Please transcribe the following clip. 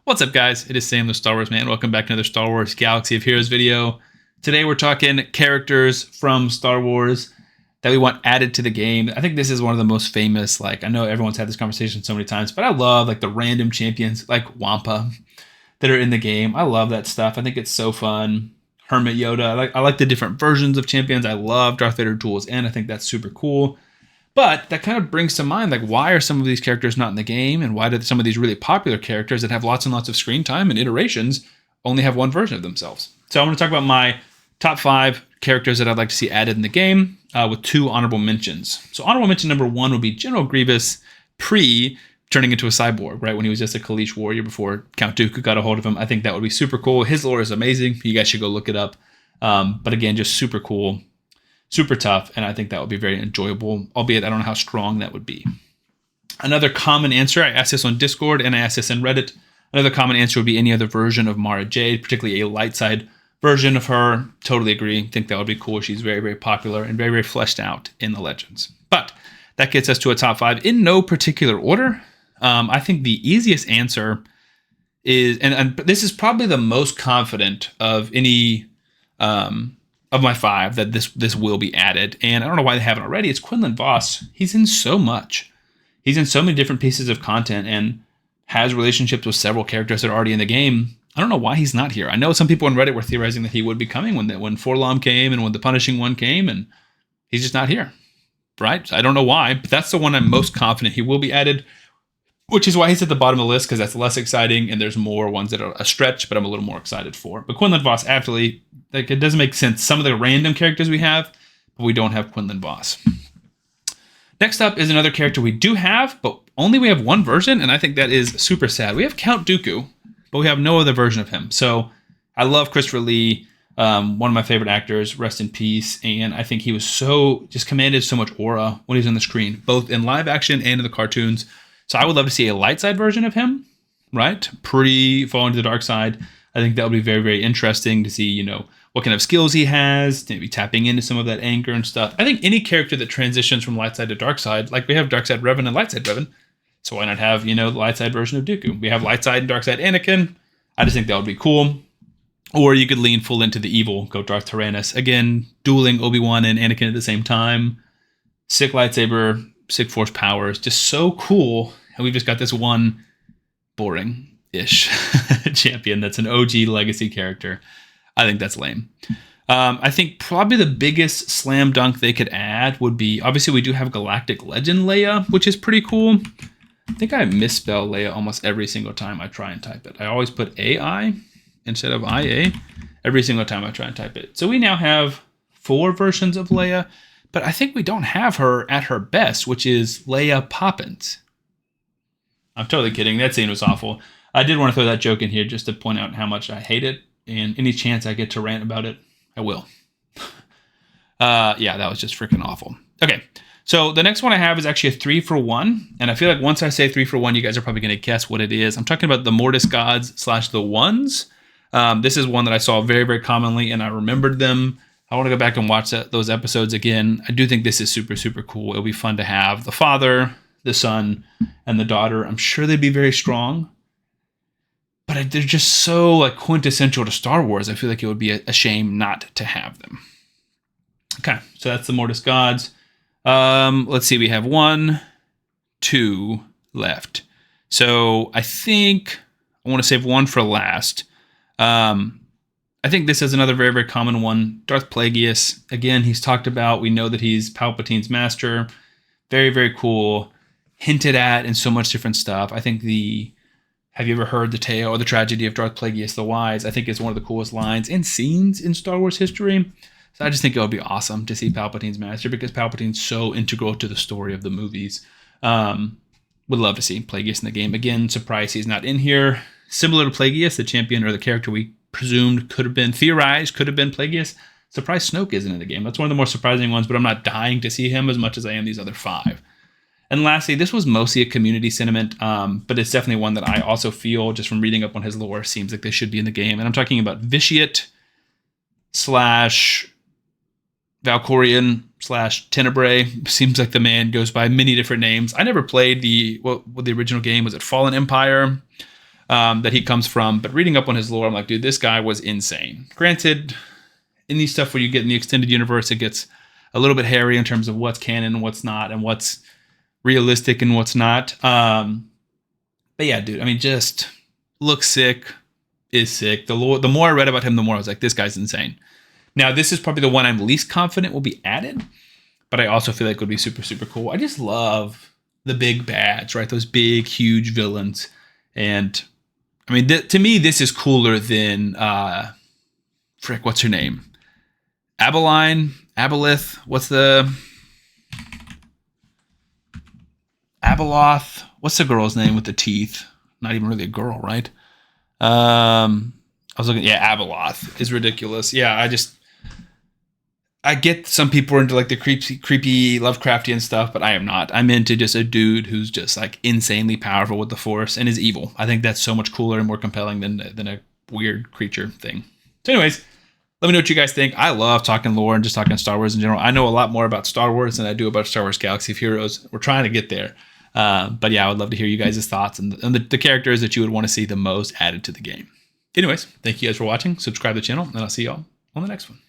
What's up, guys? It is Sam the Star Wars Man. Welcome back to another Star Wars Galaxy of Heroes video. Today we're talking characters from Star Wars that we want added to the game. I think this is one of the most famous, I know everyone's had this conversation so many times, but I love the random champions like Wampa that are in the game. I love that stuff. I think it's so fun. Hermit Yoda. I like the different versions of champions. I love Darth Vader Duels End. I think that's super cool. But that kind of brings to mind, why are some of these characters not in the game? And why do some of these really popular characters that have lots and lots of screen time and iterations only have one version of themselves? So I'm going to talk about my top 5 characters that I'd like to see added in the game with 2 honorable mentions. So honorable mention number 1 would be General Grievous turning into a cyborg, right? When he was just a Kaleesh warrior before Count Dooku got a hold of him. I think that would be super cool. His lore is amazing. You guys should go look it up. But again, just super cool. Super tough, and I think that would be very enjoyable, albeit I don't know how strong that would be. Another common answer, I asked this on Discord and I asked this on Reddit. Another common answer would be any other version of Mara Jade, particularly a light side version of her. Totally agree. Think that would be cool. She's very, very popular and very, very fleshed out in the Legends. But that gets us to a top 5 in no particular order. I think the easiest answer is, and this is probably the most confident of any of my 5 that this will be added, and I don't know why they haven't already. It's Quinnland Voss. He's in so much. He's in so many different pieces of content and has relationships with several characters that are already in the game. I don't know why he's not here. I know some people on Reddit were theorizing that he would be coming when Forlom came and when the Punishing One came, and he's just not here, right? So I don't know why, but that's the one I'm most confident he will be added, which is why he's at the bottom of the list, because that's less exciting, and there's more ones that are a stretch, but I'm a little more excited for. But Quinnland Voss, absolutely, it doesn't make sense. Some of the random characters we have, but we don't have Quinnland Voss. Next up is another character we do have, but only we have one version, and I think that is super sad. We have Count Dooku, but we have no other version of him. So I love Christopher Lee, one of my favorite actors, rest in peace, and I think he was just commanded so much aura when he was on the screen, both in live action and in the cartoons. So I would love to see a light side version of him, right? Pre-falling to the dark side. I think that would be very, very interesting to see, what kind of skills he has, maybe tapping into some of that anger and stuff. I think any character that transitions from light side to dark side, like we have dark side Revan and light side Revan, so why not have, the light side version of Dooku? We have light side and dark side Anakin. I just think that would be cool. Or you could lean full into the evil, go Darth Tyrannus. Again, dueling Obi-Wan and Anakin at the same time. Sick lightsaber, sick force powers, just so cool. And we've just got this one boring-ish champion that's an OG legacy character. I think that's lame. I think probably the biggest slam dunk they could add would be, obviously we do have Galactic Legend Leia, which is pretty cool. I think I misspell Leia almost every single time I try and type it. I always put AI instead of IA every single time I try and type it. So we now have 4 versions of Leia, but I think we don't have her at her best, which is Leia Poppins. I'm totally kidding. That scene was awful. I did want to throw that joke in here just to point out how much I hate it, and any chance I get to rant about it, I will. Yeah, that was just freaking awful. Okay, so the next one I have is actually a 3-for-1, and I feel like once I say 3-for-1, you guys are probably going to guess what it is. I'm talking about the Mortis Gods / the Ones. This is one that I saw very, very commonly, and I remembered them. I want to go back and watch those episodes again. I do think this is super, super cool. It'll be fun to have the father, the son, and the daughter. I'm sure they'd be very strong, but they're just so quintessential to Star Wars. I feel like it would be a shame not to have them. Okay, so that's the Mortis Gods. Let's see, we have 1, 2 left. So I think I want to save one for last. I think this is another very, very common one. Darth Plagueis. Again, he's talked about. We know that he's Palpatine's master. Very, very cool. Hinted at in so much different stuff. I think have you ever heard the tale or the tragedy of Darth Plagueis the Wise? I think it's one of the coolest lines and scenes in Star Wars history. So I just think it would be awesome to see Palpatine's master, because Palpatine's so integral to the story of the movies. Would love to see Plagueis in the game. Again, surprised he's not in here. Similar to Plagueis, the champion or the character we presumed could have been Plagueis. Surprised Snoke isn't in the game. That's one of the more surprising ones, but I'm not dying to see him as much as I am these other 5. And lastly, this was mostly a community sentiment, but it's definitely one that I also feel, just from reading up on his lore, seems like they should be in the game. And I'm talking about Vitiate / Valkoran Tenbre. Seems like the man goes by many different names. I never played the original game. Was it Fallen Empire? that he comes from. But reading up on his lore, I'm like, dude, this guy was insane. Granted, in these stuff where you get in the extended universe, it gets a little bit hairy in terms of what's canon and what's not, and what's realistic and what's not. But yeah, dude, I mean, just looks sick, is sick. The more I read about him, the more I was like, this guy's insane. Now, this is probably the one I'm least confident will be added, but I also feel like it would be super, super cool. I just love the big bads, right? Those big, huge villains. And I mean, to me, this is cooler than, what's her name? Abeloth, what's the... Abeloth, what's the girl's name with the teeth? Not even really a girl, right? I was looking, yeah, Abeloth is ridiculous. Yeah, I get some people are into like the creepy Lovecraftian stuff, but I am not. I'm into just a dude who's just like insanely powerful with the Force and is evil. I think that's so much cooler and more compelling than a weird creature thing. So anyways, let me know what you guys think. I love talking lore and just talking Star Wars in general. I know a lot more about Star Wars than I do about Star Wars Galaxy of Heroes. We're trying to get there. But yeah, I would love to hear you guys' thoughts and the characters that you would want to see the most added to the game. Anyways, thank you guys for watching. Subscribe to the channel, and I'll see y'all on the next one.